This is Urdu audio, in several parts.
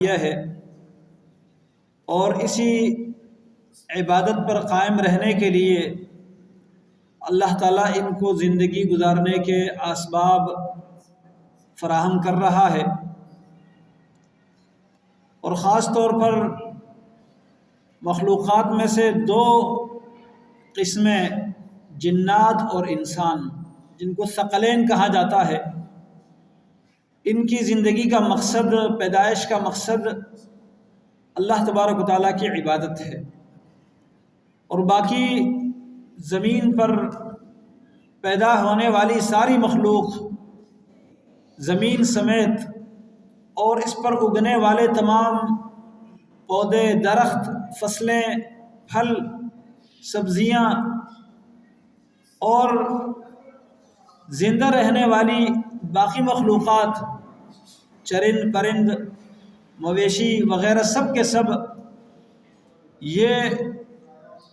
کیا ہے اور اسی عبادت پر قائم رہنے کے لیے اللہ تعالیٰ ان کو زندگی گزارنے کے اسباب فراہم کر رہا ہے، اور خاص طور پر مخلوقات میں سے دو قسمیں جنات اور انسان، جن کو ثقلین کہا جاتا ہے، ان کی زندگی کا مقصد، پیدائش کا مقصد اللہ تبارک و تعالیٰ کی عبادت ہے، اور باقی زمین پر پیدا ہونے والی ساری مخلوق، زمین سمیت اور اس پر اگنے والے تمام پودے، درخت، فصلیں، پھل، سبزیاں اور زندہ رہنے والی باقی مخلوقات، چرند پرند، مویشی وغیرہ، سب کے سب یہ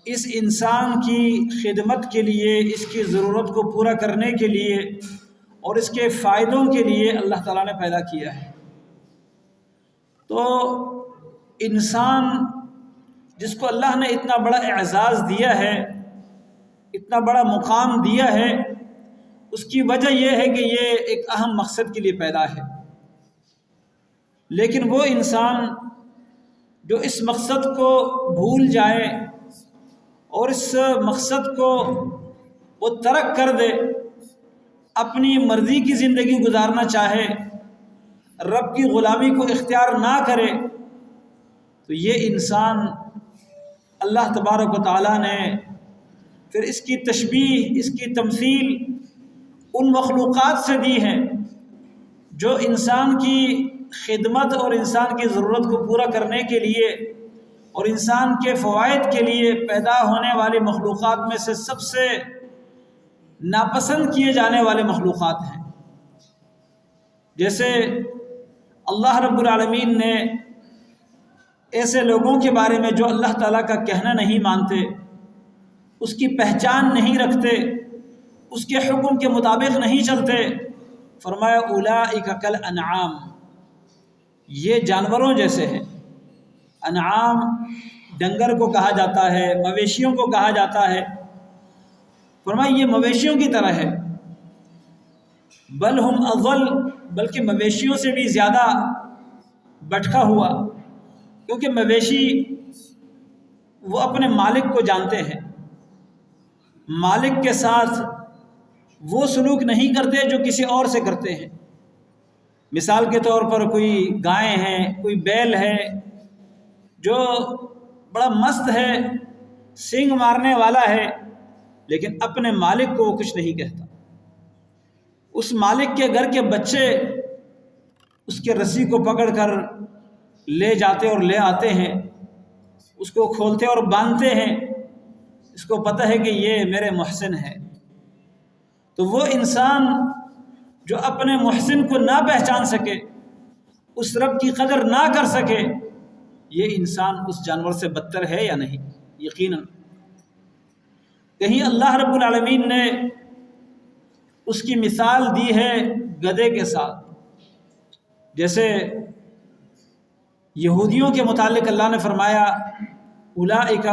اس انسان کی خدمت کے لیے، اس کی ضرورت کو پورا کرنے کے لیے اور اس کے فائدوں کے لیے اللہ تعالیٰ نے پیدا کیا ہے۔ تو انسان جس کو اللہ نے اتنا بڑا اعزاز دیا ہے، اتنا بڑا مقام دیا ہے، اس کی وجہ یہ ہے کہ یہ ایک اہم مقصد کے لیے پیدا ہے، لیکن وہ انسان جو اس مقصد کو بھول جائے اور اس مقصد کو وہ ترک کر دے، اپنی مرضی کی زندگی گزارنا چاہے، رب کی غلامی کو اختیار نہ کرے، تو یہ انسان اللہ تبارک و تعالیٰ نے پھر اس کی تشبیہ، اس کی تمثیل ان مخلوقات سے دی ہے جو انسان کی خدمت اور انسان کی ضرورت کو پورا کرنے کے لیے اور انسان کے فوائد کے لیے پیدا ہونے والی مخلوقات میں سے سب سے ناپسند کیے جانے والے مخلوقات ہیں۔ جیسے اللہ رب العالمین نے ایسے لوگوں کے بارے میں جو اللہ تعالیٰ کا کہنا نہیں مانتے، اس کی پہچان نہیں رکھتے، اس کے حکم کے مطابق نہیں چلتے، فرمایا اولئک کالانعام، یہ جانوروں جیسے ہیں۔ انعام ڈنگر کو کہا جاتا ہے، مویشیوں کو کہا جاتا ہے، فرمایا یہ مویشیوں کی طرح ہے، بل ہم اضل، بلکہ مویشیوں سے بھی زیادہ بھٹکا ہوا، کیونکہ مویشی وہ اپنے مالک کو جانتے ہیں، مالک کے ساتھ وہ سلوک نہیں کرتے جو کسی اور سے کرتے ہیں۔ مثال کے طور پر کوئی گائے ہیں، کوئی بیل ہے جو بڑا مست ہے، سینگ مارنے والا ہے، لیکن اپنے مالک کو وہ کچھ نہیں کہتا۔ اس مالک کے گھر کے بچے اس کے رسی کو پکڑ کر لے جاتے اور لے آتے ہیں، اس کو کھولتے اور باندھتے ہیں، اس کو پتہ ہے کہ یہ میرے محسن ہے۔ تو وہ انسان جو اپنے محسن کو نہ پہچان سکے، اس رب کی قدر نہ کر سکے، یہ انسان اس جانور سے بدتر ہے یا نہیں؟ یقیناً۔ کہیں اللہ رب العالمین نے اس کی مثال دی ہے گدھے کے ساتھ، جیسے یہودیوں کے متعلق اللہ نے فرمایا اولئک،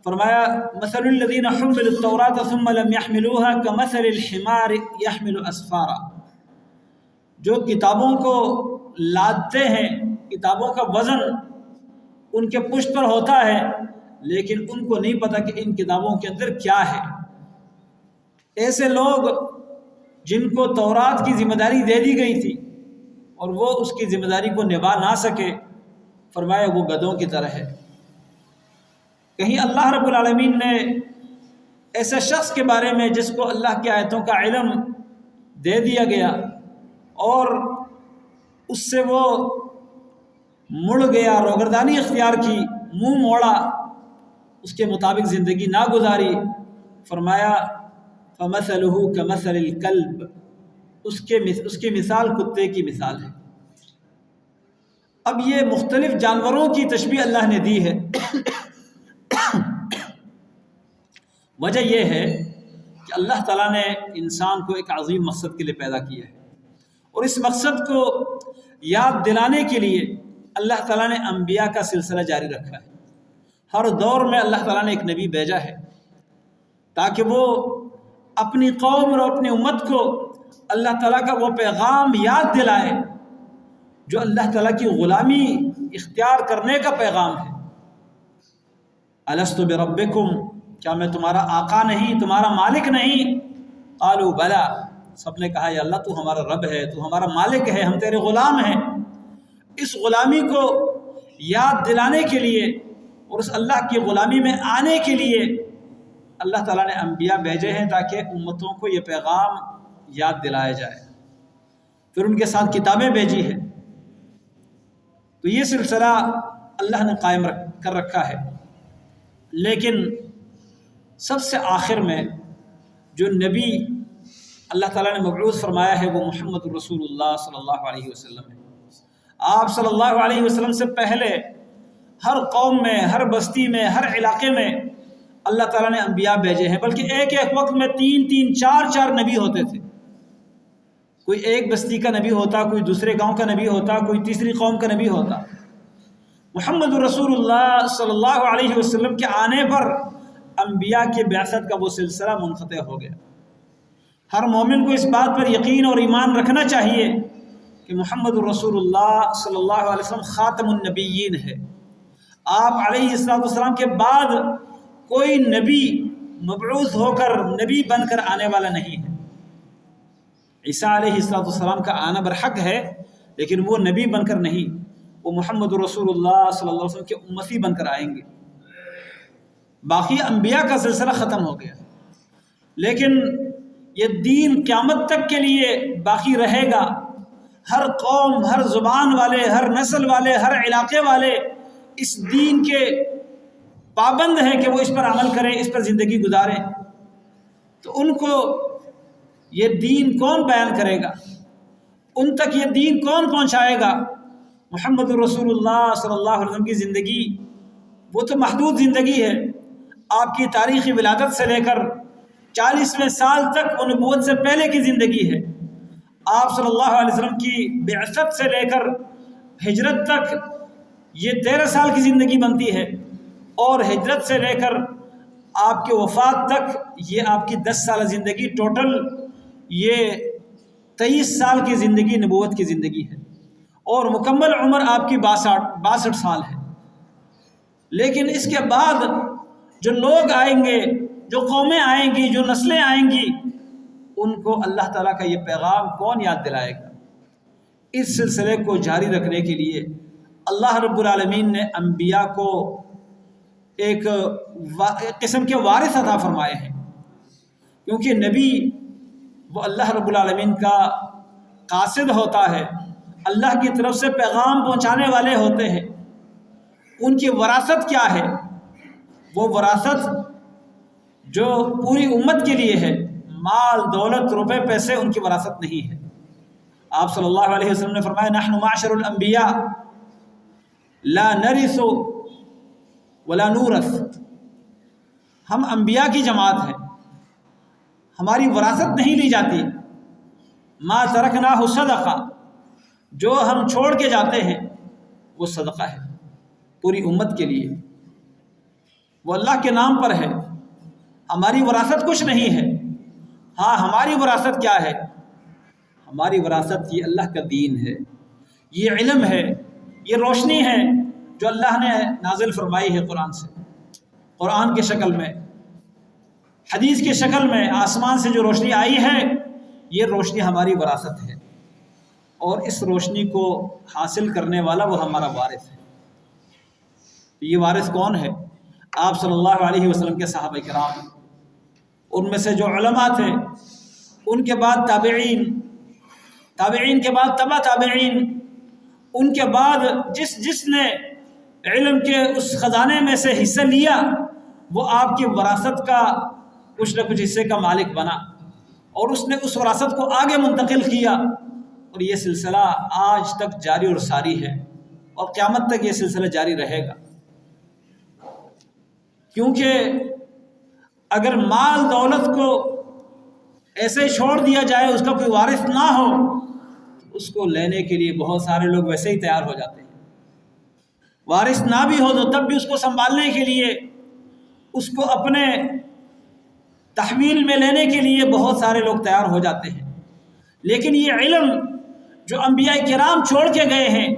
فرمایا مثل الذین حملوا التوراۃ ثم لم يحملوها كمثل الحمار يحمل اسفارا، جو کتابوں کو لادتے ہیں، کتابوں کا وزن ان کے پشت پر ہوتا ہے، لیکن ان کو نہیں پتہ کہ ان کتابوں کے اندر کیا ہے۔ ایسے لوگ جن کو تورات کی ذمہ داری دے دی گئی تھی اور وہ اس کی ذمہ داری کو نبھا نہ سکے، فرمایا وہ گدھوں کی طرح ہے۔ کہیں اللہ رب العالمین نے ایسے شخص کے بارے میں جس کو اللہ کی آیتوں کا علم دے دیا گیا اور اس سے وہ مڑ گیا، روگردانی اختیار کی، منہ موڑا، اس کے مطابق زندگی نہ گزاری، فرمایا فَمَثَلُهُ كَمَثَلِ الْكَلْبِ، اس کی مثال کتے کی مثال ہے۔ اب یہ مختلف جانوروں کی تشبیہ اللہ نے دی ہے۔ وجہ یہ ہے کہ اللہ تعالیٰ نے انسان کو ایک عظیم مقصد کے لیے پیدا کیا ہے، اور اس مقصد کو یاد دلانے کے لیے اللہ تعالیٰ نے انبیاء کا سلسلہ جاری رکھا ہے۔ ہر دور میں اللہ تعالیٰ نے ایک نبی بھیجا ہے تاکہ وہ اپنی قوم اور اپنی امت کو اللہ تعالیٰ کا وہ پیغام یاد دلائے جو اللہ تعالیٰ کی غلامی اختیار کرنے کا پیغام ہے۔ الست بربکم، کیا میں تمہارا آقا نہیں، تمہارا مالک نہیں؟ قالوا بلا، سب نے کہا یا اللہ تو ہمارا رب ہے، تو ہمارا مالک ہے، ہم تیرے غلام ہیں۔ اس غلامی کو یاد دلانے کے لیے اور اس اللہ کی غلامی میں آنے کے لیے اللہ تعالیٰ نے انبیاء بھیجے ہیں تاکہ امتوں کو یہ پیغام یاد دلایا جائے۔ پھر ان کے ساتھ کتابیں بھیجی ہے۔ تو یہ سلسلہ اللہ نے قائم کر رکھا ہے، لیکن سب سے آخر میں جو نبی اللہ تعالیٰ نے مبعوث فرمایا ہے وہ محمد رسول اللہ صلی اللہ علیہ وسلم ہے۔ آپ صلی اللہ علیہ وسلم سے پہلے ہر قوم میں، ہر بستی میں، ہر علاقے میں اللہ تعالیٰ نے انبیاء بھیجے ہیں، بلکہ ایک ایک وقت میں 3 4 نبی ہوتے تھے۔ کوئی ایک بستی کا نبی ہوتا، کوئی دوسرے گاؤں کا نبی ہوتا، کوئی تیسری قوم کا نبی ہوتا۔ محمد رسول اللہ صلی اللہ علیہ وسلم کے آنے پر انبیاء کی بعثت کا وہ سلسلہ منقطع ہو گیا۔ ہر مومن کو اس بات پر یقین اور ایمان رکھنا چاہیے کہ محمد رسول اللہ صلی اللہ علیہ وسلم خاتم النبیین ہے۔ آپ علیہ السلام کے بعد کوئی نبی مبعوث ہو کر نبی بن کر آنے والا نہیں ہے۔ عیسیٰ علیہ السلام کا آنا برحق ہے، لیکن وہ نبی بن کر نہیں، وہ محمد رسول اللہ صلی اللہ علیہ وسلم کے امتی بن کر آئیں گے۔ باقی انبیاء کا سلسلہ ختم ہو گیا، لیکن یہ دین قیامت تک کے لیے باقی رہے گا۔ ہر قوم، ہر زبان والے، ہر نسل والے، ہر علاقے والے اس دین کے پابند ہیں کہ وہ اس پر عمل کریں، اس پر زندگی گزاریں۔ تو ان کو یہ دین کون بیان کرے گا؟ ان تک یہ دین کون پہنچائے گا؟ محمد رسول اللہ صلی اللہ علیہ وسلم کی زندگی وہ تو محدود زندگی ہے۔ آپ کی تاریخی ولادت سے لے کر 40ویں سال تک وہ نبوت سے پہلے کی زندگی ہے۔ آپ صلی اللہ علیہ وسلم کی بعثت سے لے کر ہجرت تک یہ 13 سال کی زندگی بنتی ہے، اور ہجرت سے لے کر آپ کے وفات تک یہ آپ کی 10 سالہ زندگی، ٹوٹل یہ 23 سال کی زندگی نبوت کی زندگی ہے، اور مکمل عمر آپ کی 62 سال ہے۔ لیکن اس کے بعد جو لوگ آئیں گے، جو قومیں آئیں گی، جو نسلیں آئیں گی، ان کو اللہ تعالیٰ کا یہ پیغام کون یاد دلائے گا؟ اس سلسلے کو جاری رکھنے کے لیے اللہ رب العالمین نے انبیاء کو ایک قسم کے وارث عطا فرمائے ہیں، کیونکہ نبی وہ اللہ رب العالمین کا قاصد ہوتا ہے، اللہ کی طرف سے پیغام پہنچانے والے ہوتے ہیں۔ ان کی وراثت کیا ہے؟ وہ وراثت جو پوری امت کے لیے ہے، مال، دولت، روپے، پیسے ان کی وراثت نہیں ہے۔ آپ صلی اللہ علیہ وسلم نے فرمایا نحن معشر الانبیاء لا نرث ولا نورث، ہم انبیاء کی جماعت ہیں، ہماری وراثت نہیں لی جاتی۔ ما ترکناہ صدقہ، جو ہم چھوڑ کے جاتے ہیں وہ صدقہ ہے پوری امت کے لیے، وہ اللہ کے نام پر ہے۔ ہماری وراثت کچھ نہیں ہے۔ ہاں، ہماری وراثت کیا ہے؟ ہماری وراثت یہ اللہ کا دین ہے، یہ علم ہے، یہ روشنی ہے جو اللہ نے نازل فرمائی ہے قرآن سے، قرآن کی شکل میں، حدیث کی شکل میں، آسمان سے جو روشنی آئی ہے، یہ روشنی ہماری وراثت ہے، اور اس روشنی کو حاصل کرنے والا وہ ہمارا وارث ہے۔ یہ وارث کون ہے؟ آپ صلی اللہ علیہ وسلم کے صحابہ کرام، ان میں سے جو علماء تھے، ان کے بعد تابعین، تابعین کے بعد تبع تابعین، ان کے بعد جس نے علم کے اس خزانے میں سے حصہ لیا، وہ آپ کی وراثت کا کچھ نہ کچھ حصے کا مالک بنا، اور اس نے اس وراثت کو آگے منتقل کیا، اور یہ سلسلہ آج تک جاری اور ساری ہے، اور قیامت تک یہ سلسلہ جاری رہے گا۔ کیونکہ اگر مال دولت کو ایسے چھوڑ دیا جائے، اس کا کوئی وارث نہ ہو، تو اس کو لینے کے لیے بہت سارے لوگ ویسے ہی تیار ہو جاتے ہیں۔ وارث نہ بھی ہو تو تب بھی اس کو سنبھالنے کے لیے، اس کو اپنے تحویل میں لینے کے لیے بہت سارے لوگ تیار ہو جاتے ہیں۔ لیکن یہ علم جو انبیاء کرام چھوڑ کے گئے ہیں،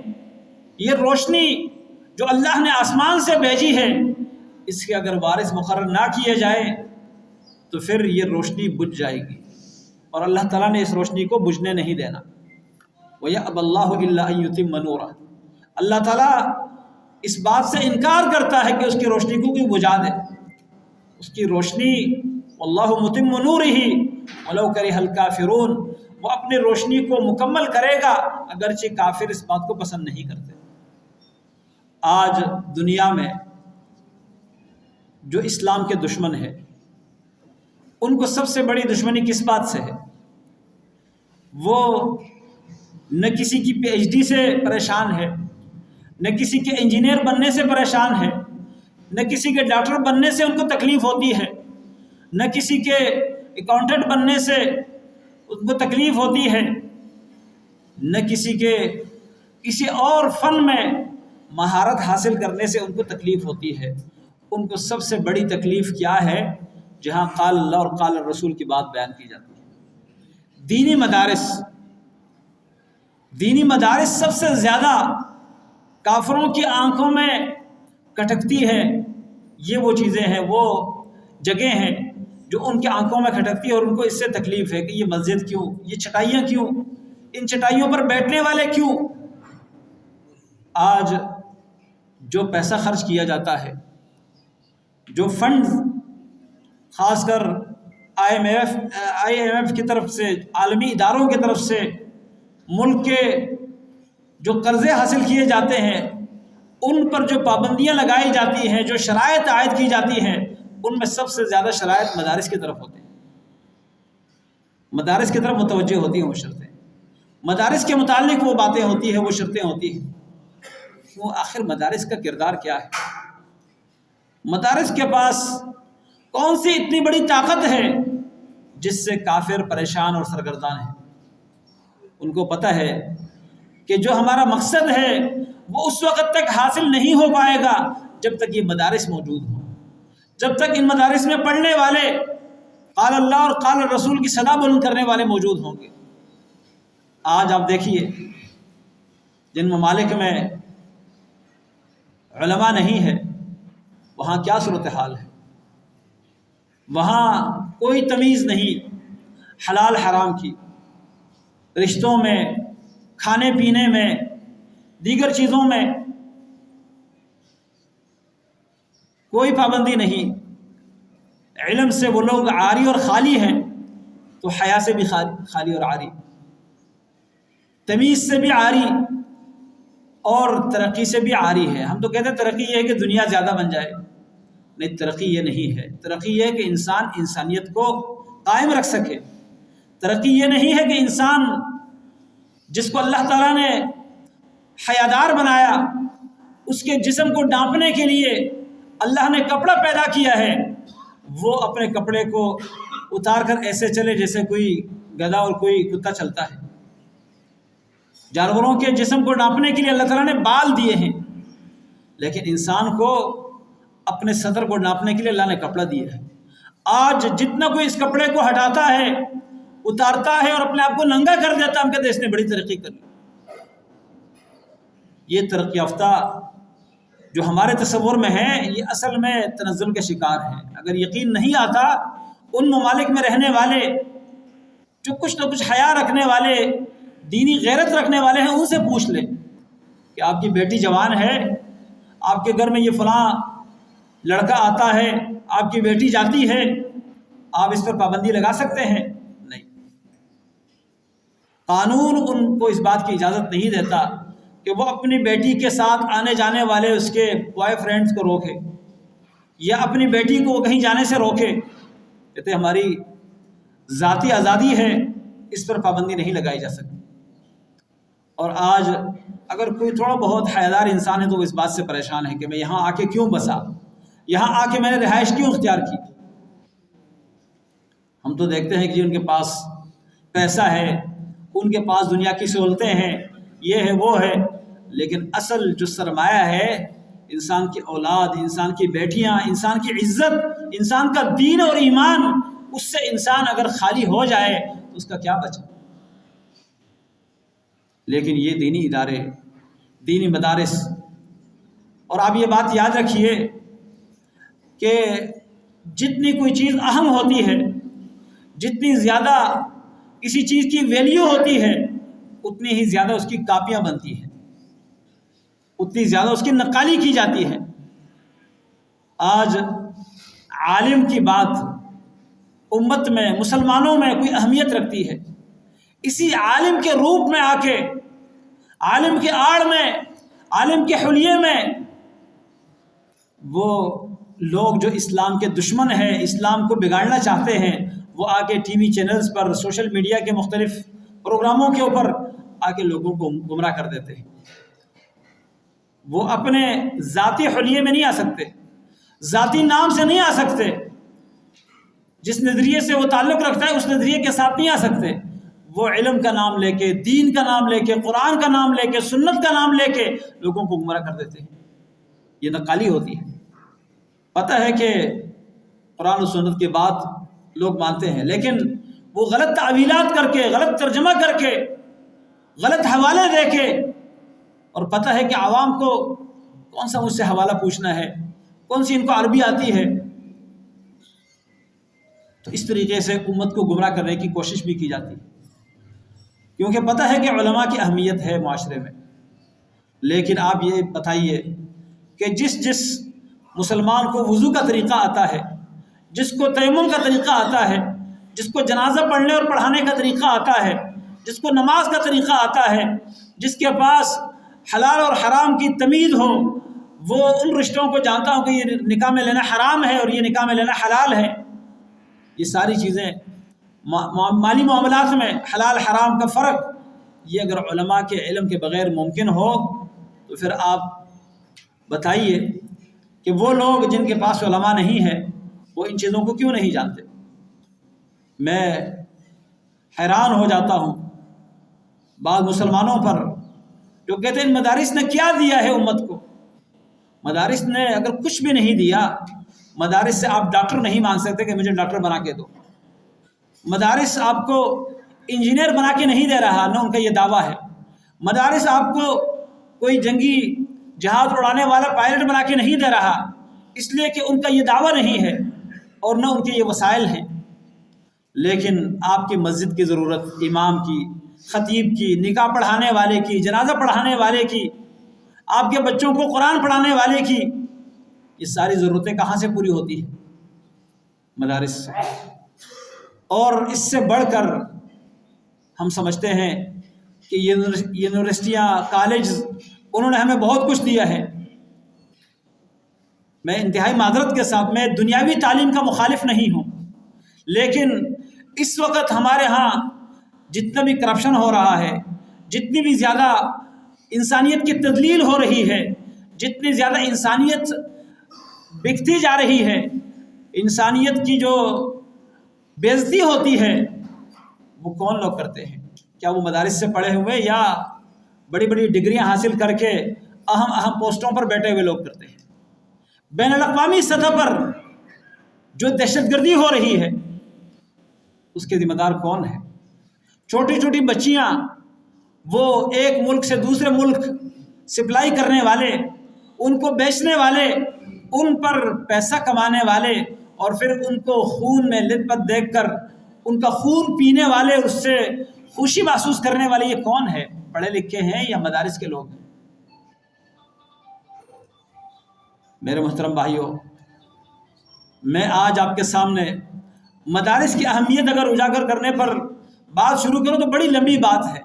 یہ روشنی جو اللہ نے آسمان سے بھیجی ہے، اس کے اگر وارث مقرر نہ کیے جائیں تو پھر یہ روشنی بجھ جائے گی، اور اللہ تعالیٰ نے اس روشنی کو بجھنے نہیں دینا۔ وَيَأْبَى اللَّهُ إِلَّا أَن يُتِمَّ نُورَهُ، اللہ تعالیٰ اس بات سے انکار کرتا ہے کہ اس کی روشنی کو کوئی بجھا دے۔ اس کی روشنی وَاللَّهُ مُتِمُّ نُورِهِ وَلَوْ كَرِهَ الْكَافِرُونَ، وہ اپنی روشنی کو مکمل کرے گا اگرچہ کافر اس بات کو پسند نہیں کرتے۔ آج دنیا میں جو اسلام کے دشمن ہیں، ان کو سب سے بڑی دشمنی کس بات سے ہے؟ وہ نہ کسی کی پی ایچ ڈی سے پریشان ہے، نہ کسی کے انجینئر بننے سے پریشان ہے، نہ کسی کے ڈاکٹر بننے سے ان کو تکلیف ہوتی ہے، نہ کسی کے اکاؤنٹنٹ بننے سے ان کو تکلیف ہوتی ہے، نہ کسی اور فن میں مہارت حاصل کرنے سے ان کو تکلیف ہوتی ہے۔ ان کو سب سے بڑی تکلیف کیا ہے؟ جہاں قال اللہ اور قال الرسول کی بات بیان کی جاتی ہے۔ دینی مدارس سب سے زیادہ کافروں کی آنکھوں میں کھٹکتی ہے۔ یہ وہ چیزیں ہیں، وہ جگہ ہیں جو ان کے آنکھوں میں کھٹکتی ہے، اور ان کو اس سے تکلیف ہے کہ یہ مسجد کیوں، یہ چٹائیاں کیوں، ان چٹائیوں پر بیٹھنے والے کیوں۔ آج جو پیسہ خرچ کیا جاتا ہے، جو فنڈ خاص کر آئی ایم ایف کی طرف سے، عالمی اداروں کی طرف سے ملک کے جو قرضے حاصل کیے جاتے ہیں، ان پر جو پابندیاں لگائی جاتی ہیں، جو شرائط عائد کی جاتی ہیں، ان میں سب سے زیادہ شرائط مدارس کی طرف ہوتے ہیں۔ مدارس کی طرف متوجہ ہوتی ہیں وہ شرطیں، مدارس کے متعلق وہ باتیں ہوتی ہیں، وہ شرطیں ہوتی ہیں۔ وہ آخر مدارس کا کردار کیا ہے؟ مدارس کے پاس کون سی اتنی بڑی طاقت ہے جس سے کافر پریشان اور سرگردان ہیں؟ ان کو پتہ ہے کہ جو ہمارا مقصد ہے وہ اس وقت تک حاصل نہیں ہو پائے گا جب تک یہ مدارس موجود ہوں، جب تک ان مدارس میں پڑھنے والے قال اللہ اور قال الرسول کی صدا بلند کرنے والے موجود ہوں گے۔ آج آپ دیکھیے جن ممالک میں علماء نہیں ہے، وہاں کیا صورتحال ہے۔ وہاں کوئی تمیز نہیں حلال حرام کی، رشتوں میں، کھانے پینے میں، دیگر چیزوں میں کوئی پابندی نہیں۔ علم سے وہ لوگ عاری اور خالی ہیں، تو حیا سے بھی خالی اور عاری، تمیز سے بھی عاری اور ترقی سے بھی عاری ہے۔ ہم تو کہتے ہیں ترقی یہ ہے کہ دنیا زیادہ بن جائے، نہیں، ترقی یہ نہیں ہے۔ ترقی یہ ہے کہ انسان انسانیت کو قائم رکھ سکے۔ ترقی یہ نہیں ہے کہ انسان جس کو اللہ تعالیٰ نے حیادار بنایا، اس کے جسم کو ڈھانپنے کے لیے اللہ نے کپڑا پیدا کیا ہے، وہ اپنے کپڑے کو اتار کر ایسے چلے جیسے کوئی گدھا اور کوئی کتا چلتا ہے۔ جانوروں کے جسم کو ڈھانپنے کے لیے اللہ تعالیٰ نے بال دیے ہیں، لیکن انسان کو اپنے صدر کو ڈھانپنے کے لیے اللہ نے کپڑا دیا ہے۔ آج جتنا کوئی اس کپڑے کو ہٹاتا ہے، اتارتا ہے اور اپنے آپ کو ننگا کر دیتا ہے، ہم کہتے ہیں اس نے بڑی ترقی کر لی۔ یہ ترقی یافتہ جو ہمارے تصور میں ہے، یہ اصل میں تنزل کے شکار ہیں۔ اگر یقین نہیں آتا، ان ممالک میں رہنے والے جو کچھ نہ کچھ حیا رکھنے والے، دینی غیرت رکھنے والے ہیں، ان سے پوچھ لیں کہ آپ کی بیٹی جوان ہے، آپ کے گھر میں یہ فلاں لڑکا آتا ہے، آپ کی بیٹی جاتی ہے، آپ اس پر پابندی لگا سکتے ہیں؟ نہیں، قانون ان کو اس بات کی اجازت نہیں دیتا کہ وہ اپنی بیٹی کے ساتھ آنے جانے والے اس کے بوائے فرینڈز کو روکے، یا اپنی بیٹی کو کہیں جانے سے روکے۔ کہتے ہماری ذاتی آزادی ہے، اس پر پابندی نہیں لگائی جا سکتی۔ اور آج اگر کوئی تھوڑا بہت حیادار انسان ہے تو وہ اس بات سے پریشان ہے کہ میں یہاں آ کے کیوں بسا، یہاں آ کے میں نے رہائش کیوں اختیار کی۔ ہم تو دیکھتے ہیں کہ ان کے پاس پیسہ ہے، ان کے پاس دنیا کی سہولتیں ہیں، یہ ہے وہ ہے، لیکن اصل جو سرمایہ ہے انسان کی اولاد، انسان کی بیٹیاں، انسان کی عزت، انسان کا دین اور ایمان، اس سے انسان اگر خالی ہو جائے تو اس کا کیا بچا؟ لیکن یہ دینی ادارے، دینی مدارس، اور آپ یہ بات یاد رکھیے کہ جتنی کوئی چیز اہم ہوتی ہے، جتنی زیادہ کسی چیز کی ویلیو ہوتی ہے، اتنی ہی زیادہ اس کی کاپیاں بنتی ہیں، اتنی زیادہ اس کی نقالی کی جاتی ہے۔ آج عالم کی بات امت میں، مسلمانوں میں کوئی اہمیت رکھتی ہے، اسی عالم کے روپ میں آ کے، عالم کے آڑ میں، عالم کے حلیے میں وہ لوگ جو اسلام کے دشمن ہیں، اسلام کو بگاڑنا چاہتے ہیں، وہ آ کے ٹی وی چینلز پر، سوشل میڈیا کے مختلف پروگراموں کے اوپر آ کے لوگوں کو گمراہ کر دیتے ہیں۔ وہ اپنے ذاتی حلیے میں نہیں آ سکتے، ذاتی نام سے نہیں آ سکتے، جس نظریے سے وہ تعلق رکھتا ہے اس نظریے کے ساتھ نہیں آ سکتے۔ وہ علم کا نام لے کے، دین کا نام لے کے، قرآن کا نام لے کے، سنت کا نام لے کے لوگوں کو گمراہ کر دیتے ہیں۔ یہ نقالی ہوتی ہے۔ پتہ ہے کہ قرآن و سنت کی بات لوگ مانتے ہیں، لیکن وہ غلط تعویلات کر کے، غلط ترجمہ کر کے، غلط حوالے دے کے، اور پتہ ہے کہ عوام کو کون سا مجھ سے حوالہ پوچھنا ہے، کون سی ان کو عربی آتی ہے، تو اس طریقے سے امت کو گمراہ کرنے کی کوشش بھی کی جاتی ہے، کیونکہ پتہ ہے کہ علماء کی اہمیت ہے معاشرے میں۔ لیکن آپ یہ بتائیے کہ جس مسلمان کو وضو کا طریقہ آتا ہے، جس کو تیمم کا طریقہ آتا ہے، جس کو جنازہ پڑھنے اور پڑھانے کا طریقہ آتا ہے، جس کو نماز کا طریقہ آتا ہے، جس کے پاس حلال اور حرام کی تمیز ہو، وہ ان رشتوں کو جانتا ہو کہ یہ نکاح میں لینا حرام ہے اور یہ نکاح میں لینا حلال ہے۔ یہ ساری چیزیں مالی معاملات میں حلال حرام کا فرق، یہ اگر علماء کے علم کے بغیر ممکن ہو تو پھر آپ بتائیے کہ وہ لوگ جن کے پاس علماء نہیں ہیں وہ ان چیزوں کو کیوں نہیں جانتے؟ میں حیران ہو جاتا ہوں بعض مسلمانوں پر جو کہتے ہیں مدارس نے کیا دیا ہے امت کو۔ مدارس نے اگر کچھ بھی نہیں دیا، مدارس سے آپ ڈاکٹر نہیں مانگ سکتے کہ مجھے ڈاکٹر بنا کے دو۔ مدارس آپ کو انجینئر بنا کے نہیں دے رہا، نہ ان کا یہ دعویٰ ہے۔ مدارس آپ کو کوئی جنگی جہاز اڑانے والا پائلٹ بنا کے نہیں دے رہا، اس لیے کہ ان کا یہ دعویٰ نہیں ہے اور نہ ان کے یہ وسائل ہیں۔ لیکن آپ کی مسجد کی ضرورت، امام کی، خطیب کی، نکاح پڑھانے والے کی، جنازہ پڑھانے والے کی، آپ کے بچوں کو قرآن پڑھانے والے کی، یہ ساری ضرورتیں کہاں سے پوری ہوتی ہیں؟ مدارس سے۔ اور اس سے بڑھ کر ہم سمجھتے ہیں کہ یونیورسٹیاں، کالج، انہوں نے ہمیں بہت کچھ دیا ہے۔ میں انتہائی معذرت کے ساتھ میں دنیاوی تعلیم کا مخالف نہیں ہوں، لیکن اس وقت ہمارے ہاں جتنا بھی کرپشن ہو رہا ہے، جتنی بھی زیادہ انسانیت کی تدلیل ہو رہی ہے، جتنی زیادہ انسانیت بکتی جا رہی ہے، انسانیت کی جو بے عزتی ہوتی ہے، وہ کون لوگ کرتے ہیں؟ کیا وہ مدارس سے پڑھے ہوئے یا بڑی بڑی ڈگریاں حاصل کر کے اہم پوسٹوں پر بیٹھے ہوئے لوگ کرتے ہیں؟ بین الاقوامی سطح پر جو دہشت گردی ہو رہی ہے اس کے ذمہ دار کون ہے؟ چھوٹی چھوٹی بچیاں، وہ ایک ملک سے دوسرے ملک سپلائی کرنے والے، ان کو بیچنے والے، ان پر پیسہ کمانے والے، اور پھر ان کو خون میں لطفت دیکھ کر ان کا خون پینے والے، اس سے خوشی محسوس کرنے والے، یہ کون ہے؟ پڑھے لکھے ہیں یا مدارس کے لوگ ہیں؟ میرے محترم بھائیوں، میں آج آپ کے سامنے مدارس کی اہمیت اگر اجاگر کرنے پر بات شروع کروں تو بڑی لمبی بات ہے۔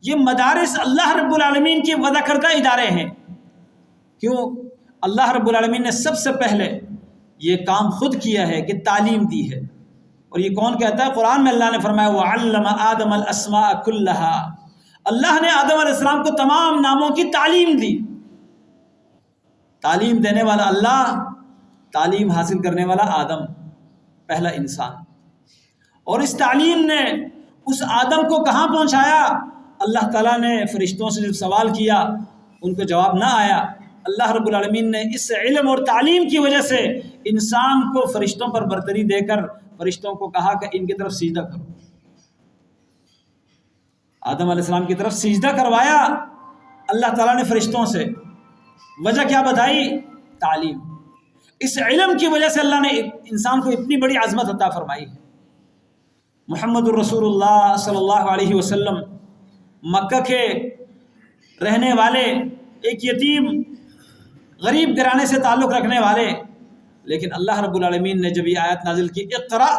یہ مدارس اللہ رب العالمین کی وضع کردہ ادارے ہیں۔ کیوں؟ اللہ رب العالمین نے سب سے پہلے یہ کام خود کیا ہے کہ تعلیم دی ہے۔ اور یہ کون کہتا ہے؟ قرآن میں اللہ نے فرمایا وَعَلَّمَ آدَمَ الْأَسْمَاءَ كُلَّهَا، اللہ نے آدم علیہ السلام کو تمام ناموں کی تعلیم دی۔ تعلیم دینے والا اللہ، تعلیم حاصل کرنے والا آدم، پہلا انسان۔ اور اس تعلیم نے اس آدم کو کہاں پہنچایا؟ اللہ تعالیٰ نے فرشتوں سے جب سوال کیا، ان کو جواب نہ آیا، اللہ رب العالمین نے اس علم اور تعلیم کی وجہ سے انسان کو فرشتوں پر برتری دے کر فرشتوں کو کہا کہ ان کی طرف سجدہ کرو۔ آدم علیہ السلام کی طرف سجدہ کروایا اللہ تعالیٰ نے فرشتوں سے، وجہ کیا بتائی؟ تعلیم۔ اس علم کی وجہ سے اللہ نے انسان کو اتنی بڑی عظمت عطا فرمائی ہے۔ محمد الرسول اللہ صلی اللہ علیہ وسلم مکہ کے رہنے والے، ایک یتیم غریب گھرانے سے تعلق رکھنے والے، لیکن اللہ رب العالمین نے جب یہ آیت نازل کی اقرا،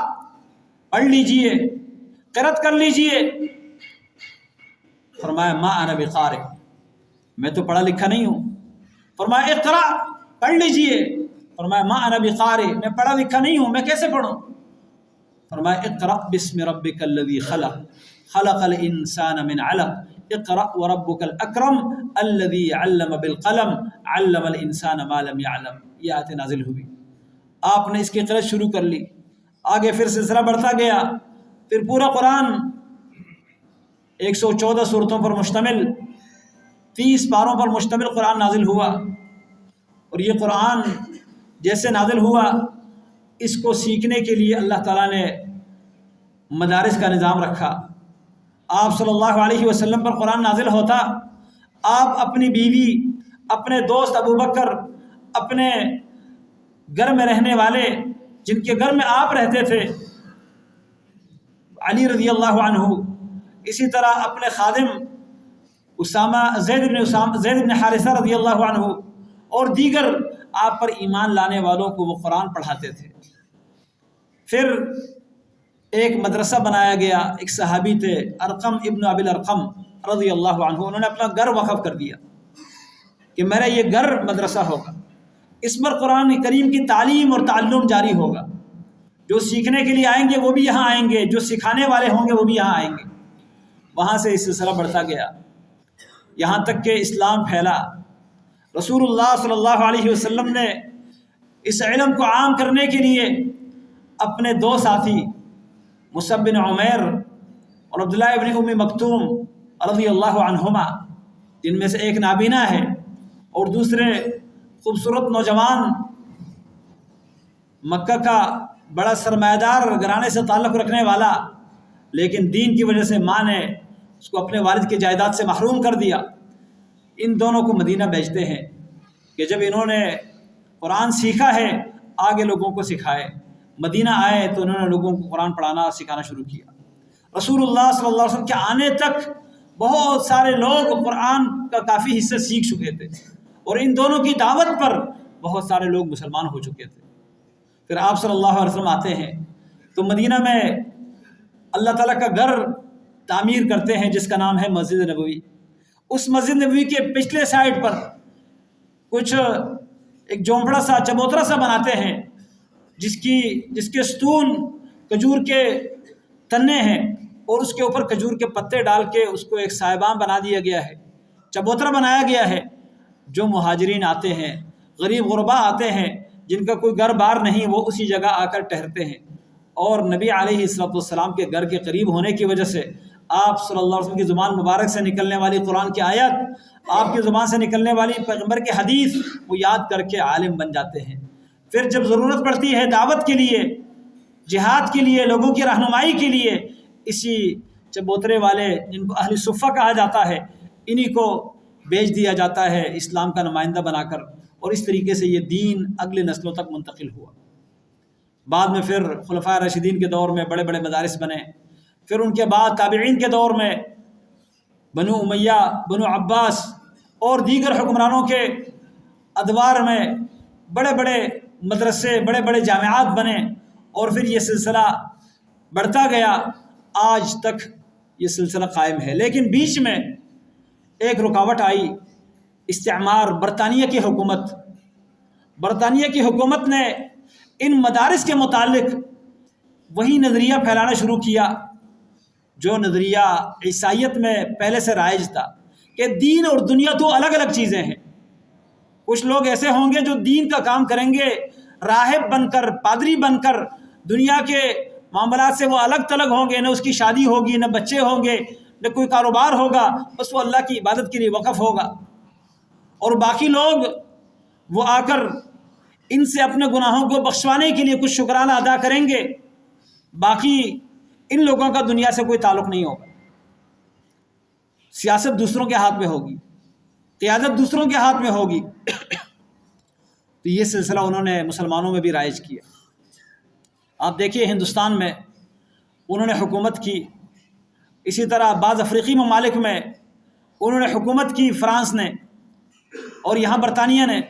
پڑھ لیجئے، قرأت کر لیجئے، فرمایا ما انا بقارئ، میں تو پڑھا لکھا نہیں ہوں۔ فرمایا اقرا، پڑھ لیجئے، فرمایا ما انا بقارئ، میں پڑھا لکھا نہیں ہوں، میں کیسے پڑھوں؟ فرمایا اقرأ بسم ربک الذی خلق خلق الانسان من علق اقرأ وربک الاکرم الذی علم بالقلم علم الانسان ما لم یعلم۔ یہ آیت نازل ہوئی، آپ نے اس کی قرأت شروع کر لی، آگے پھر سلسلہ بڑھتا گیا، پھر پورا قرآن 114 سورتوں پر مشتمل، 30 پاروں پر مشتمل قرآن نازل ہوا۔ اور یہ قرآن جیسے نازل ہوا، اس کو سیکھنے کے لیے اللہ تعالیٰ نے مدارس کا نظام رکھا۔ آپ صلی اللہ علیہ وسلم پر قرآن نازل ہوتا، آپ اپنی بیوی، اپنے دوست ابو بکر، اپنے گھر میں رہنے والے جن کے گھر میں آپ رہتے تھے، علی رضی اللہ عنہ، اسی طرح اپنے خادم زید بن حارثہ رضی اللہ عنہ اور دیگر آپ پر ایمان لانے والوں کو وہ قرآن پڑھاتے تھے۔ پھر ایک مدرسہ بنایا گیا، ایک صحابی تھے ارقم ابن ابی الارقم رضی اللہ عنہ، انہوں نے اپنا گھر وقف کر دیا کہ میرا یہ گھر مدرسہ ہوگا، اس پر قرآن کریم کی تعلیم اور تعلم جاری ہوگا، جو سیکھنے کے لیے آئیں گے وہ بھی یہاں آئیں گے، جو سکھانے والے ہوں گے وہ بھی یہاں آئیں گے۔ وہاں سے سلسلہ بڑھتا گیا، یہاں تک کہ اسلام پھیلا۔ رسول اللہ صلی اللہ علیہ وسلم نے اس علم کو عام کرنے کے لیے اپنے دو ساتھی مصعب بن عمیر اور عبداللہ ابن ام مکتوم رضی اللہ عنہما، جن میں سے ایک نابینا ہے اور دوسرے خوبصورت نوجوان، مکہ کا بڑا سرمایہ دار گھرانے سے تعلق رکھنے والا، لیکن دین کی وجہ سے ماں نے اس کو اپنے والد کی جائیداد سے محروم کر دیا، ان دونوں کو مدینہ بھیجتے ہیں کہ جب انہوں نے قرآن سیکھا ہے آگے لوگوں کو سکھائے۔ مدینہ آئے تو انہوں نے لوگوں کو قرآن پڑھانا اور سکھانا شروع کیا۔ رسول اللہ صلی اللہ علیہ وسلم کے آنے تک بہت سارے لوگ قرآن کا کافی حصہ سیکھ چکے تھے، اور ان دونوں کی دعوت پر بہت سارے لوگ مسلمان ہو چکے تھے۔ پھر آپ صلی اللہ علیہ وسلم آتے ہیں تو مدینہ میں اللہ تعالیٰ کا گھر تعمیر کرتے ہیں جس کا نام ہے مسجد نبوی۔ اس مسجد نبوی کے پچھلے سائڈ پر کچھ ایک جھونپڑا سا، چبوترا سا بناتے ہیں جس کے ستون کھجور کے تنے ہیں، اور اس کے اوپر کھجور کے پتے ڈال کے اس کو ایک سائبان بنا دیا گیا ہے، چبوترا بنایا گیا ہے۔ جو مہاجرین آتے ہیں، غریب غربا آتے ہیں، جن کا کوئی گھر بار نہیں، وہ اسی جگہ آ کر ٹھہرتے ہیں۔ اور نبی علیہ الصلوۃ والسلام کے گھر کے قریب ہونے کی وجہ سے آپ صلی اللہ علیہ وسلم کی زبان مبارک سے نکلنے والی قرآن کی آیت، آپ کی زبان سے نکلنے والی پیغمبر کی حدیث، وہ یاد کر کے عالم بن جاتے ہیں۔ پھر جب ضرورت پڑتی ہے دعوت کے لیے، جہاد کے لیے، لوگوں کی رہنمائی کے لیے، اسی چبوترے والے جن کو اہل صفہ کہا جاتا ہے، انہی کو بیچ دیا جاتا ہے اسلام کا نمائندہ بنا کر، اور اس طریقے سے یہ دین اگلے نسلوں تک منتقل ہوا۔ بعد میں پھر خلفائے راشدین کے دور میں بڑے بڑے مدارس بنے، پھر ان کے بعد تابعین کے دور میں بنو امیہ، بنو عباس اور دیگر حکمرانوں کے ادوار میں بڑے بڑے مدرسے، بڑے بڑے جامعات بنے، اور پھر یہ سلسلہ بڑھتا گیا، آج تک یہ سلسلہ قائم ہے۔ لیکن بیچ میں ایک رکاوٹ آئی، استعمار، برطانیہ کی حکومت۔ برطانیہ کی حکومت نے ان مدارس کے متعلق وہی نظریہ پھیلانا شروع کیا جو نظریہ عیسائیت میں پہلے سے رائج تھا، کہ دین اور دنیا دو الگ الگ چیزیں ہیں۔ کچھ لوگ ایسے ہوں گے جو دین کا کام کریں گے، راہب بن کر، پادری بن کر، دنیا کے معاملات سے وہ الگ تلگ ہوں گے، نہ اس کی شادی ہوگی، نہ بچے ہوں گے، نہ کوئی کاروبار ہوگا، بس وہ اللہ کی عبادت کے لیے وقف ہوگا۔ اور باقی لوگ وہ آ کر ان سے اپنے گناہوں کو بخشوانے کے لیے کچھ شکرانہ ادا کریں گے، باقی ان لوگوں کا دنیا سے کوئی تعلق نہیں ہوگا۔ سیاست دوسروں کے ہاتھ میں ہوگی، قیادت دوسروں کے ہاتھ میں ہوگی۔ تو یہ سلسلہ انہوں نے مسلمانوں میں بھی رائج کیا۔ آپ دیکھیے ہندوستان میں انہوں نے حکومت کی، اسی طرح بعض افریقی ممالک میں انہوں نے حکومت کی، فرانس نے اور یہاں برطانیہ نے،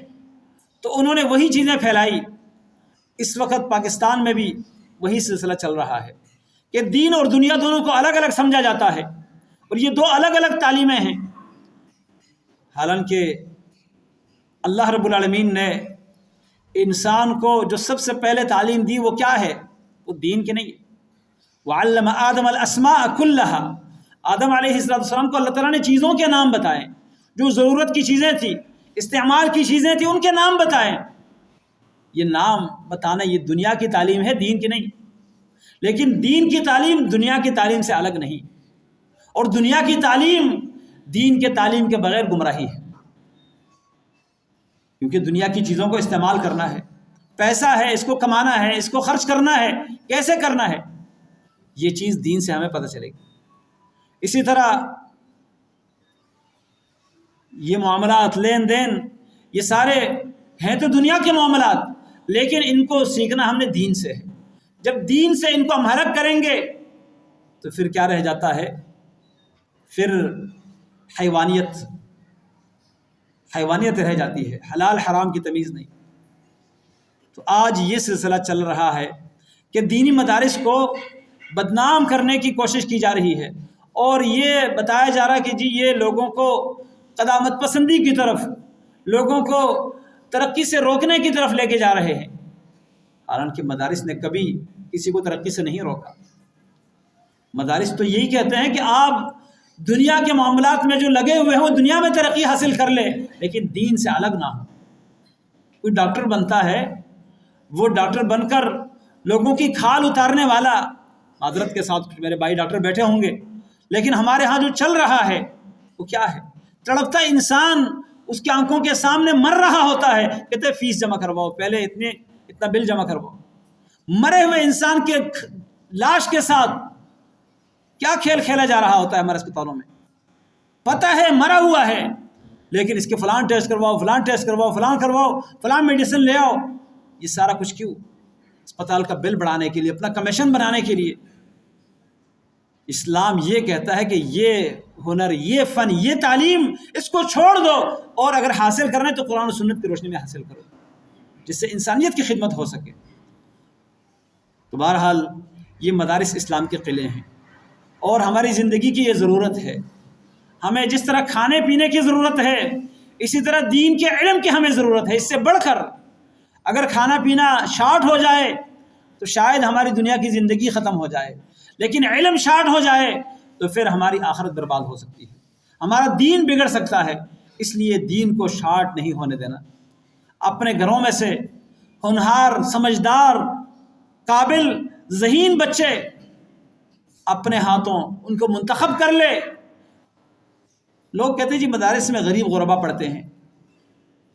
تو انہوں نے وہی چیزیں پھیلائی۔ اس وقت پاکستان میں بھی وہی سلسلہ چل رہا ہے کہ دین اور دنیا دونوں کو الگ الگ سمجھا جاتا ہے، اور یہ دو الگ الگ تعلیمیں ہیں۔ حالانکہ اللہ رب العالمین نے انسان کو جو سب سے پہلے تعلیم دی وہ کیا ہے؟ وہ دین کی نہیں۔ وعلم آدم الاسماء كلها، آدم علیہ السلام کو اللہ تعالیٰ نے چیزوں کے نام بتائے، جو ضرورت کی چیزیں تھیں، استعمال کی چیزیں تھیں، ان کے نام بتائے۔ یہ نام بتانا یہ دنیا کی تعلیم ہے، دین کی نہیں۔ لیکن دین کی تعلیم دنیا کی تعلیم سے الگ نہیں، اور دنیا کی تعلیم دین کے تعلیم کے بغیر گمراہی ہے، کیونکہ دنیا کی چیزوں کو استعمال کرنا ہے، پیسہ ہے، اس کو کمانا ہے، اس کو خرچ کرنا ہے، کیسے کرنا ہے، یہ چیز دین سے ہمیں پتہ چلے گی۔ اسی طرح یہ معاملات، لین دین، یہ سارے ہیں تو دنیا کے معاملات، لیکن ان کو سیکھنا ہم نے دین سے ہے۔ جب دین سے ان کو ہم ہلک کریں گے تو پھر کیا رہ جاتا ہے؟ پھر حیوانیت رہ جاتی ہے، حلال حرام کی تمیز نہیں۔ تو آج یہ سلسلہ چل رہا ہے کہ دینی مدارس کو بدنام کرنے کی کوشش کی جا رہی ہے، اور یہ بتایا جا رہا ہے کہ جی یہ لوگوں کو قدامت پسندی کی طرف، لوگوں کو ترقی سے روکنے کی طرف لے کے جا رہے ہیں۔ حالانکہ مدارس نے کبھی کسی کو ترقی سے نہیں روکا۔ مدارس تو یہی کہتے ہیں کہ آپ دنیا کے معاملات میں جو لگے ہوئے ہیں وہ دنیا میں ترقی حاصل کر لے، لیکن دین سے الگ نہ ہو۔ کوئی ڈاکٹر بنتا ہے، وہ ڈاکٹر بن کر لوگوں کی کھال اتارنے والا، معذرت کے ساتھ میرے بھائی ڈاکٹر بیٹھے ہوں گے، لیکن ہمارے ہاں جو چل رہا ہے وہ کیا ہے؟ تڑپتا انسان اس کی آنکھوں کے سامنے مر رہا ہوتا ہے، کہتے ہیں فیس جمع کرواؤ، پہلے اتنا بل جمع کرواؤ۔ مرے ہوئے انسان کے لاش کے ساتھ کیا کھیل کھیلا جا رہا ہوتا ہے ہمارے اسپتالوں میں؟ پتہ ہے مرا ہوا ہے، لیکن اس کے فلان ٹیسٹ کرواؤ، فلان ٹیسٹ کرواؤ، فلان کرواؤ، فلان میڈیسن لے آؤ۔ یہ سارا کچھ کیوں؟ اسپتال کا بل بڑھانے کے لیے، اپنا کمیشن بنانے کے لیے۔ اسلام یہ کہتا ہے کہ یہ ہنر، یہ فن، یہ تعلیم، اس کو چھوڑ دو، اور اگر حاصل کرنا ہے تو قرآن و سنت کی روشنی میں حاصل کرو، جس سے انسانیت کی خدمت ہو سکے۔ تو بہرحال یہ مدارس اسلام کے قلعے ہیں، اور ہماری زندگی کی یہ ضرورت ہے۔ ہمیں جس طرح کھانے پینے کی ضرورت ہے، اسی طرح دین کے علم کی ہمیں ضرورت ہے۔ اس سے بڑھ کر اگر کھانا پینا شارٹ ہو جائے تو شاید ہماری دنیا کی زندگی ختم ہو جائے، لیکن علم شارٹ ہو جائے تو پھر ہماری آخرت برباد ہو سکتی ہے، ہمارا دین بگڑ سکتا ہے۔ اس لیے دین کو شارٹ نہیں ہونے دینا۔ اپنے گھروں میں سے ہونہار، سمجھدار، قابل، ذہین بچے اپنے ہاتھوں ان کو منتخب کر لے۔ لوگ کہتے ہیں جی مدارس میں غریب غربا پڑھتے ہیں۔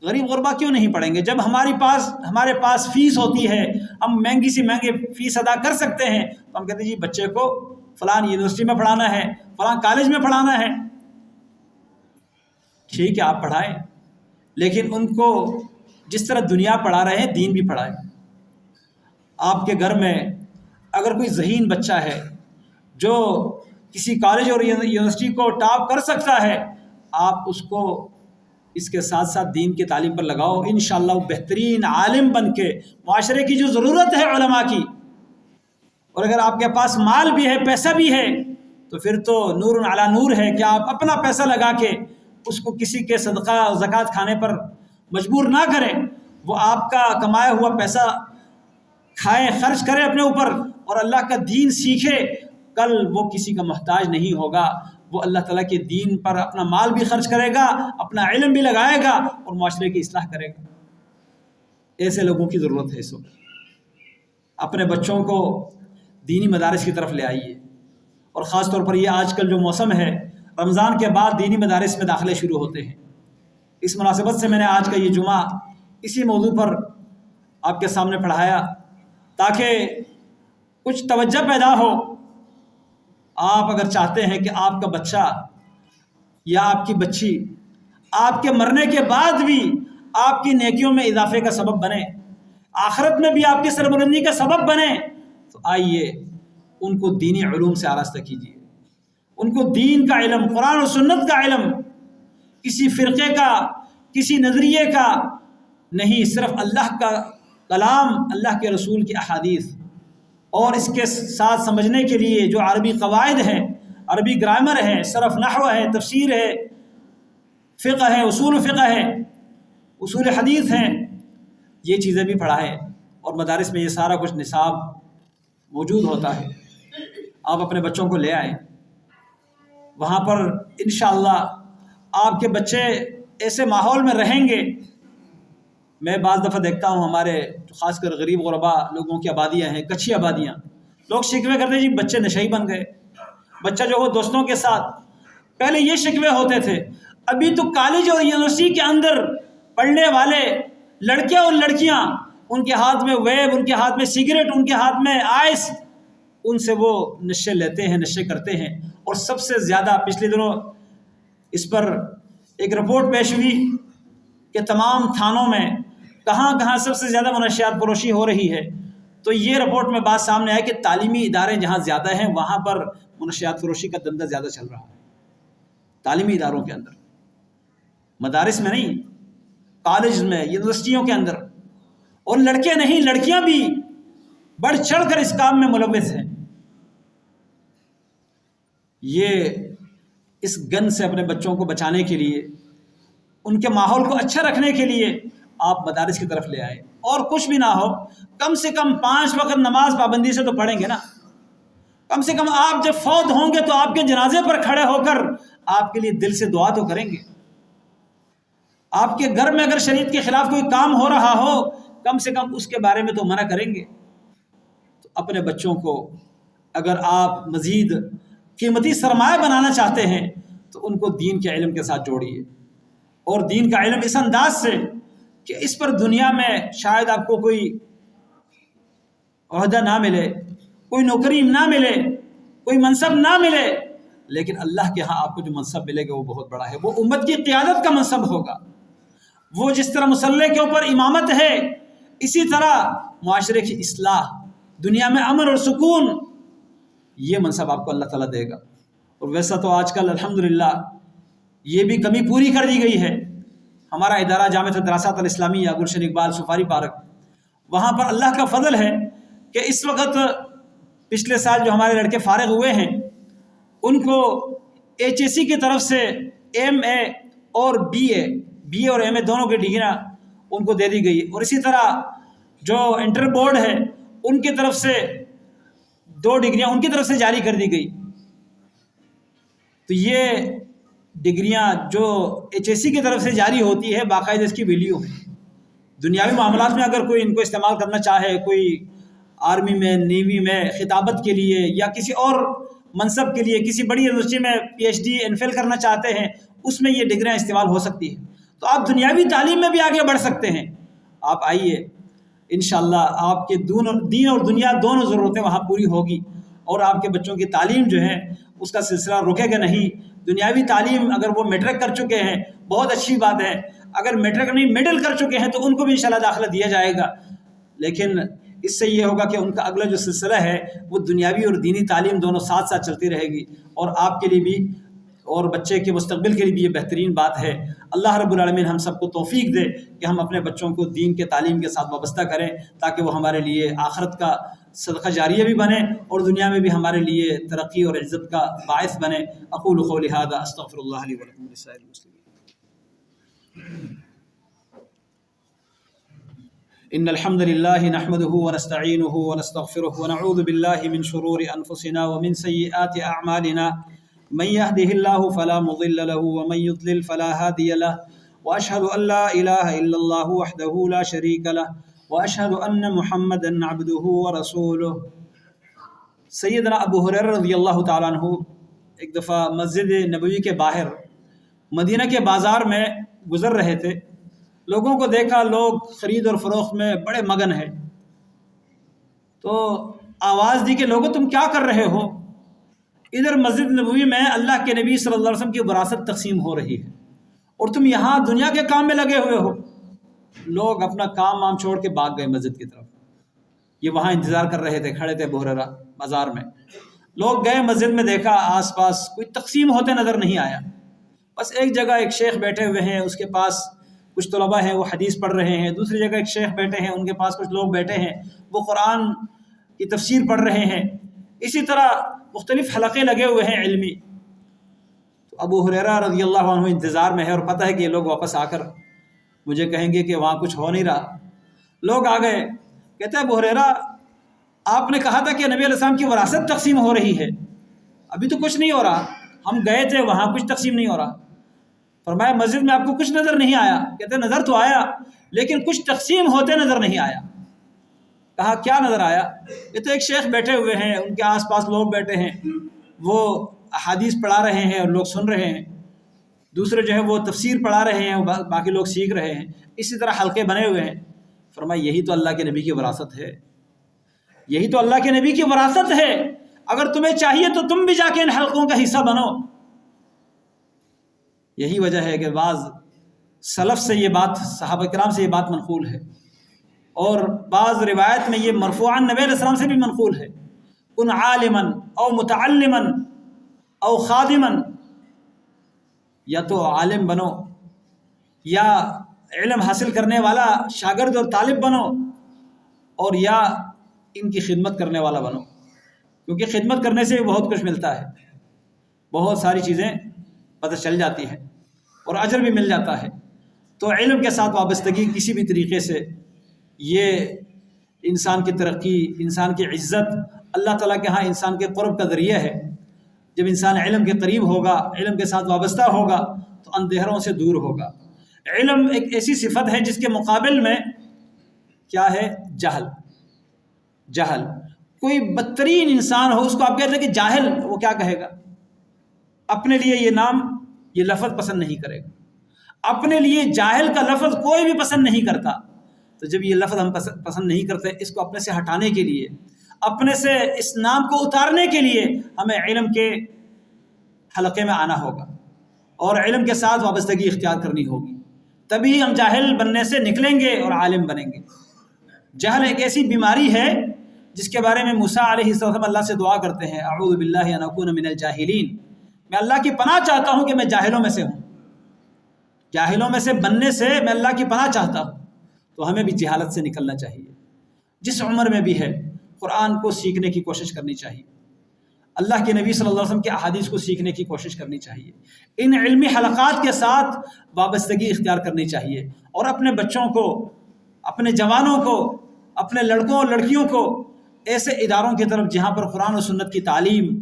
غریب غربا کیوں نہیں پڑھیں گے؟ جب ہمارے پاس فیس ہوتی ہے، ہم مہنگی سے مہنگی فیس ادا کر سکتے ہیں، تو ہم کہتے ہیں جی بچے کو فلان یونیورسٹی میں پڑھانا ہے، فلان کالج میں پڑھانا ہے۔ ٹھیک ہے، آپ پڑھائیں، لیکن ان کو جس طرح دنیا پڑھا رہے ہیں دین بھی پڑھائیں۔ آپ کے گھر میں اگر کوئی ذہین بچہ ہے جو کسی کالج اور یونیورسٹی کو ٹاپ کر سکتا ہے، آپ اس کو اس کے ساتھ ساتھ دین کی تعلیم پر لگاؤ، انشاءاللہ وہ بہترین عالم بن کے معاشرے کی جو ضرورت ہے علماء کی۔ اور اگر آپ کے پاس مال بھی ہے، پیسہ بھی ہے، تو پھر تو نور علی نور ہے کہ آپ اپنا پیسہ لگا کے اس کو کسی کے صدقہ زکوٰۃ کھانے پر مجبور نہ کریں۔ وہ آپ کا کمایا ہوا پیسہ کھائے، خرچ کرے اپنے اوپر، اور اللہ کا دین سیکھے۔ کل وہ کسی کا محتاج نہیں ہوگا، وہ اللہ تعالیٰ کے دین پر اپنا مال بھی خرچ کرے گا، اپنا علم بھی لگائے گا، اور معاشرے کی اصلاح کرے گا۔ ایسے لوگوں کی ضرورت ہے اس وقت۔ اپنے بچوں کو دینی مدارس کی طرف لے آئیے، اور خاص طور پر یہ آج کل جو موسم ہے، رمضان کے بعد دینی مدارس میں داخلے شروع ہوتے ہیں۔ اس مناسبت سے میں نے آج کا یہ جمعہ اسی موضوع پر آپ کے سامنے پڑھایا تاکہ کچھ توجہ پیدا ہو۔ آپ اگر چاہتے ہیں کہ آپ کا بچہ یا آپ کی بچی آپ کے مرنے کے بعد بھی آپ کی نیکیوں میں اضافے کا سبب بنے، آخرت میں بھی آپ کی سربلندی کا سبب بنے، تو آئیے ان کو دینی علوم سے آراستہ کیجیے، ان کو دین کا علم، قرآن و سنت کا علم، کسی فرقے کا، کسی نظریے کا نہیں، صرف اللہ کا کلام، اللہ کے رسول کی احادیث، اور اس کے ساتھ سمجھنے کے لیے جو عربی قواعد ہیں، عربی گرامر ہے، صرف نحو ہے، تفسیر ہے، فقہ ہے، اصول فقہ ہے، اصول حدیث ہیں، یہ چیزیں بھی پڑھائیں۔ اور مدارس میں یہ سارا کچھ نصاب موجود ہوتا ہے، آپ اپنے بچوں کو لے آئیں، وہاں پر انشاءاللہ آپ کے بچے ایسے ماحول میں رہیں گے۔ میں بعض دفعہ دیکھتا ہوں ہمارے خاص کر غریب غربا لوگوں کی آبادیاں ہیں، کچھی آبادیاں، لوگ شکوے کرتے ہیں جی بچے نشئی بن گئے، بچہ جو ہو دوستوں کے ساتھ، پہلے یہ شکوے ہوتے تھے، ابھی تو کالج اور یونیورسٹی کے اندر پڑھنے والے لڑکے اور لڑکیاں، ان کے ہاتھ میں ویب، ان کے ہاتھ میں سگریٹ، ان کے ہاتھ میں آئس، ان سے وہ نشے لیتے ہیں، نشے کرتے ہیں۔ اور سب سے زیادہ پچھلے دنوں اس پر ایک رپورٹ پیش ہوئی کہ تمام تھانوں میں کہاں کہاں سب سے زیادہ منشیات فروشی ہو رہی ہے، تو یہ رپورٹ میں بات سامنے آئی کہ تعلیمی ادارے جہاں زیادہ ہیں وہاں پر منشیات فروشی کا دھندا زیادہ چل رہا ہے، تعلیمی اداروں کے اندر، مدارس میں نہیں، کالج میں، یونیورسٹیوں کے اندر۔ اور لڑکے نہیں، لڑکیاں بھی بڑھ چڑھ کر اس کام میں ملوث ہیں۔ یہ اس گن سے اپنے بچوں کو بچانے کے لیے، ان کے ماحول کو اچھا رکھنے کے لیے آپ مدارس کی طرف لے آئیں، اور کچھ بھی نہ ہو کم سے کم 5 وقت نماز پابندی سے تو پڑھیں گے نا، کم سے کم آپ جب فوت ہوں گے تو آپ کے جنازے پر کھڑے ہو کر آپ کے لیے دل سے دعا تو کریں گے، آپ کے گھر میں اگر شریعت کے خلاف کوئی کام ہو رہا ہو کم سے کم اس کے بارے میں تو منع کریں گے۔ تو اپنے بچوں کو اگر آپ مزید قیمتی سرمایہ بنانا چاہتے ہیں تو ان کو دین کے علم کے ساتھ جوڑیے، اور دین کا علم اس انداز سے کہ اس پر دنیا میں شاید آپ کو کوئی عہدہ نہ ملے، کوئی نوکری نہ ملے، کوئی منصب نہ ملے، لیکن اللہ کے ہاں آپ کو جو منصب ملے گا وہ بہت بڑا ہے، وہ امت کی قیادت کا منصب ہوگا۔ وہ جس طرح مسلح کے اوپر امامت ہے، اسی طرح معاشرے کی اصلاح، دنیا میں امن اور سکون، یہ منصب آپ کو اللہ تعالیٰ دے گا۔ اور ویسا تو آج کل الحمدللہ یہ بھی کمی پوری کر دی گئی ہے۔ ہمارا ادارہ جامعۃ الدراسات الاسلامیہ گلشن اقبال سفاری پارک، وہاں پر اللہ کا فضل ہے کہ اس وقت پچھلے سال جو ہمارے لڑکے فارغ ہوئے ہیں ان کو HSC کی طرف سے MA اور BA اور MA دونوں کی ڈگریاں ان کو دے دی گئی، اور اسی طرح جو انٹر بورڈ ہے ان کی طرف سے 2 ڈگریاں ان کی طرف سے جاری کر دی گئی۔ تو یہ ڈگریاں جو HSC کی طرف سے جاری ہوتی ہے باقاعدہ اس کی ویلیو ہے، دنیاوی معاملات میں اگر کوئی ان کو استعمال کرنا چاہے، کوئی آرمی میں، نیوی میں خطابت کے لیے یا کسی اور منصب کے لیے کسی بڑی یونیورسٹی میں PhD MPhil کرنا چاہتے ہیں، اس میں یہ ڈگریاں استعمال ہو سکتی ہیں۔ تو آپ دنیاوی تعلیم میں بھی آگے بڑھ سکتے ہیں۔ آپ آئیے، انشاءاللہ آپ کے دین اور دنیا دونوں ضرورتیں وہاں پوری ہوگی، اور آپ کے بچوں کی تعلیم جو ہے اس کا سلسلہ رکے گا نہیں۔ دنیاوی تعلیم اگر وہ میٹرک کر چکے ہیں بہت اچھی بات ہے، اگر میٹرک نہیں مڈل کر چکے ہیں تو ان کو بھی انشاءاللہ داخلہ دیا جائے گا، لیکن اس سے یہ ہوگا کہ ان کا اگلا جو سلسلہ ہے وہ دنیاوی اور دینی تعلیم دونوں ساتھ ساتھ چلتی رہے گی، اور آپ کے لیے بھی اور بچے کے مستقبل کے لیے بھی یہ بہترین بات ہے۔ اللہ رب العالمین ہم سب کو توفیق دے کہ ہم اپنے بچوں کو دین کے تعلیم کے ساتھ وابستہ کریں، تاکہ وہ ہمارے لیے آخرت کا صدقہ جاریہ بھی بنے اور دنیا میں بھی ہمارے لیے ترقی اور عزت کا باعث بنے۔ اقول قولی ھذا استغفر اللہ لی ولکم ولسائر المسلمین۔ ان الحمد لله نحمده ونستعينه ونستغفره ونعوذ بالله من شرور انفسنا ومن سيئات اعمالنا، من يهده الله فلا مضل له ومن يضلل فلا هادي له، واشهد ان لا اله الا الله وحده لا شريك له، واشهد ان محمدا عبده ورسوله۔ سیدنا ابو ہریرہ رضی اللہ تعالیٰ عنہ ایک دفعہ مسجد نبوی کے باہر مدینہ کے بازار میں گزر رہے تھے، لوگوں کو دیکھا لوگ خرید اور فروخت میں بڑے مگن ہیں، تو آواز دی کہ لوگوں تم کیا کر رہے ہو؟ ادھر مسجد نبوی میں اللہ کے نبی صلی اللہ علیہ وسلم کی وراثت تقسیم ہو رہی ہے اور تم یہاں دنیا کے کام میں لگے ہوئے ہو۔ لوگ اپنا کام وام چھوڑ کے بھاگ گئے مسجد کی طرف، یہ وہاں انتظار کر رہے تھے، کھڑے تھے ابو ہریرہ بازار میں۔ لوگ گئے مسجد میں، دیکھا آس پاس کوئی تقسیم ہوتے نظر نہیں آیا، بس ایک جگہ ایک شیخ بیٹھے ہوئے ہیں، اس کے پاس کچھ طلباء ہیں وہ حدیث پڑھ رہے ہیں، دوسری جگہ ایک شیخ بیٹھے ہیں، ان کے پاس کچھ لوگ بیٹھے ہیں وہ قرآن کی تفسیر پڑھ رہے ہیں، اسی طرح مختلف حلقے لگے ہوئے ہیں علمی۔ تو ابو ہریرہ رضی اللہ عنہ انتظار میں ہے اور پتہ ہے کہ یہ لوگ واپس آ کر مجھے کہیں گے کہ وہاں کچھ ہو نہیں رہا۔ لوگ آ گئے، کہتے ہیں ابو ہریرہ آپ نے کہا تھا کہ نبی علیہ السلام کی وراثت تقسیم ہو رہی ہے، ابھی تو کچھ نہیں ہو رہا، ہم گئے تھے وہاں کچھ تقسیم نہیں ہو رہا۔ فرمایا مسجد میں آپ کو کچھ نظر نہیں آیا؟ کہتے ہیں نظر تو آیا لیکن کچھ تقسیم ہوتے نظر نہیں آیا۔ کہا کیا نظر آیا؟ یہ تو ایک شیخ بیٹھے ہوئے ہیں، ان کے آس پاس لوگ بیٹھے ہیں، وہ احادیث پڑھا رہے ہیں اور لوگ سن رہے ہیں، دوسرے جو ہے وہ تفسیر پڑھا رہے ہیں، باقی لوگ سیکھ رہے ہیں، اسی طرح حلقے بنے ہوئے ہیں۔ فرمایا یہی تو اللہ کے نبی کی وراثت ہے، یہی تو اللہ کے نبی کی وراثت ہے، اگر تمہیں چاہیے تو تم بھی جا کے ان حلقوں کا حصہ بنو۔ یہی وجہ ہے کہ بعض سلف سے یہ بات، صحابہ کرام سے یہ بات منقول ہے، اور بعض روایت میں یہ مرفوعاً نبی علیہ السلام سے بھی منقول ہے، کن عالما او متعلما او خادما، یا تو عالم بنو یا علم حاصل کرنے والا شاگرد اور طالب بنو، اور یا ان کی خدمت کرنے والا بنو، کیونکہ خدمت کرنے سے بہت کچھ ملتا ہے، بہت ساری چیزیں پتہ چل جاتی ہیں اور اجر بھی مل جاتا ہے۔ تو علم کے ساتھ وابستگی کسی بھی طریقے سے یہ انسان کی ترقی، انسان کی عزت، اللہ تعالیٰ کے ہاں انسان کے قرب کا ذریعہ ہے۔ جب انسان علم کے قریب ہوگا، علم کے ساتھ وابستہ ہوگا تو اندھیروں سے دور ہوگا۔ علم ایک ایسی صفت ہے جس کے مقابل میں کیا ہے؟ جہل۔ جہل، کوئی بدترین انسان ہو اس کو آپ کہتے ہیں کہ جاہل، وہ کیا کہے گا؟ اپنے لیے یہ نام، یہ لفظ پسند نہیں کرے گا، اپنے لیے جاہل کا لفظ کوئی بھی پسند نہیں کرتا۔ تو جب یہ لفظ ہم پسند نہیں کرتے، اس کو اپنے سے ہٹانے کے لیے، اپنے سے اس نام کو اتارنے کے لیے ہمیں علم کے حلقے میں آنا ہوگا اور علم کے ساتھ وابستگی اختیار کرنی ہوگی، تبھی ہم جاہل بننے سے نکلیں گے اور عالم بنیں گے۔ جہل ایک ایسی بیماری ہے جس کے بارے میں موسیٰ علیہ السلام اللہ سے دعا کرتے ہیں، اعوذ باللہ ان اکون من الجاہلین، میں اللہ کی پناہ چاہتا ہوں کہ میں جاہلوں میں سے ہوں، جاہلوں میں سے بننے سے میں اللہ کی پناہ چاہتا ہوں۔ تو ہمیں بھی جہالت سے نکلنا چاہیے، جس عمر میں بھی ہے قرآن کو سیکھنے کی کوشش کرنی چاہیے، اللہ کے نبی صلی اللہ علیہ وسلم کے احادیث کو سیکھنے کی کوشش کرنی چاہیے، ان علمی حلقات کے ساتھ وابستگی اختیار کرنی چاہیے، اور اپنے بچوں کو، اپنے جوانوں کو، اپنے لڑکوں اور لڑکیوں کو ایسے اداروں کی طرف جہاں پر قرآن و سنت کی تعلیم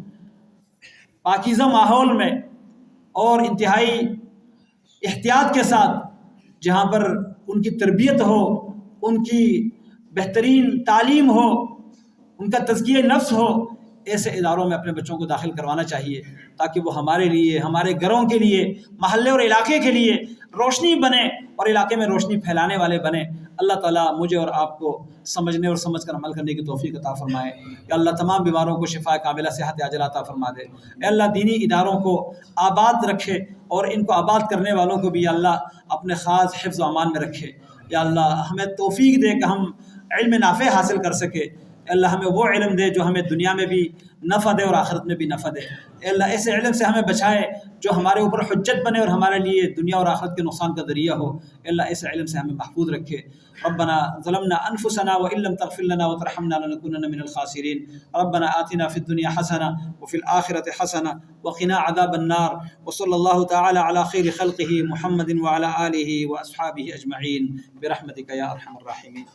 پاکیزہ ماحول میں اور انتہائی احتیاط کے ساتھ، جہاں پر ان کی تربیت ہو، ان کی بہترین تعلیم ہو، ان کا تزکیہ نفس ہو، ایسے اداروں میں اپنے بچوں کو داخل کروانا چاہیے تاکہ وہ ہمارے لیے، ہمارے گھروں کے لیے، محلے اور علاقے کے لیے روشنی بنے اور علاقے میں روشنی پھیلانے والے بنے۔ اللہ تعالیٰ مجھے اور آپ کو سمجھنے اور سمجھ کر عمل کرنے کی توفیق عطا فرمائے۔ کہ اللہ تمام بیماروں کو شفا کاملہ صحت عاجلہ عطا فرما دے۔ اے اللہ دینی اداروں کو آباد رکھے اور ان کو آباد کرنے والوں کو بھی یا اللہ اپنے خاص حفظ و امان میں رکھے۔ یا اللہ ہمیں توفیق دے کہ ہم علم نافع حاصل کر سکے۔ اے اللہ ہمیں وہ علم دے جو ہمیں دنیا میں بھی نفع دے اور آخرت میں بھی نفع دے۔ اے اللہ ایسے علم سے ہمیں بچائے جو ہمارے اوپر حجت بنے اور ہمارے لیے دنیا اور آخرت کے نقصان کا ذریعہ ہو۔ اے اللہ ایسے علم سے ہمیں محفوظ رکھے۔ ربنا ظلمنا انفسنا وان لم تغفر لنا وترحمنا لنكونن من الخاسرين۔ ربنا آتنا في الدنيا حسنة وفي الآخرة حسنة وقنا عذاب النار۔ وصلى الله تعالى على خير خلقه محمد وعلى آله وأصحابه أجمعين برحمتك يا أرحم الراحمين۔